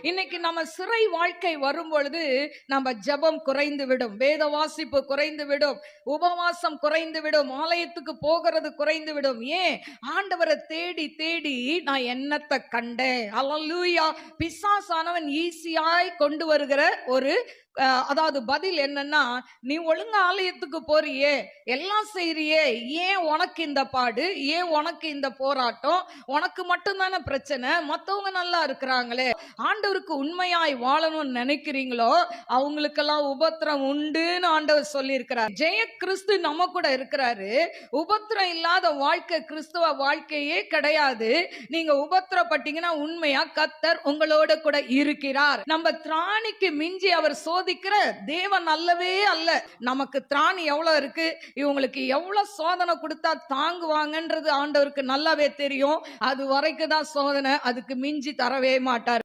இன்னைக்கு நம்ம சிறை வாழ்க்கை வரும் பொழுது நம்ம ஜெபம் குறைந்து விடும், வேத வாசிப்பு குறைந்து விடும், உபவாசம் குறைந்து விடும், ஆலயத்துக்கு போகிறது குறைந்து விடும். ஏன்? ஆண்டவரை தேடி தேடி நான் என்னத்தை கண்டேன். அல்லேலூயா. பிசாசானவன் ஈஸியாய் கொண்டு வருகிற ஒரு அதாவது பதில் என்னன்னா, நீ ஒழுங்கா ஆலயத்துக்கு போறியே, எல்லாம் செய்றியே, ஏன் உனக்கு இந்த பாடு, ஏன் உனக்கு இந்த போராட்டம், உனக்கு மட்டும்தானே பிரச்சனை, மத்தவங்க நல்லா இருக்கிறாங்களே. ஆண்டவருக்கு உண்மையாய் வாழணும்னு நினைக்கிறீங்களோ அவங்களுக்கெல்லாம் உபத்திரம் உண்டுன்னு ஆண்டவர் சொல்லி இருக்கிறார். ஜெய கிறிஸ்து நம்ம கூட இருக்கிறாரு. உபத்திரம் இல்லாத வாழ்க்கை கிறிஸ்துவ வாழ்க்கையே கிடையாது. நீங்க உபத்திரப்பட்டீங்கன்னா உண்மையா கர்த்தர் உங்களோட கூட இருக்கிறார். நம்ம திராணிக்கு மிஞ்சி அவர் சோதிக்கிற தேவன் அல்லவே அல்ல. நமக்கு திராணி எவ்வளவு இருக்கு, இவங்களுக்கு எவ்வளவு சோதனை கொடுத்தா தாங்குவாங்கன்றது ஆண்டவருக்கு நல்லாவே தெரியும். அது வரைக்கும் தான் சோதனை, அதுக்கு மிஞ்சி தரவே மாட்டார்.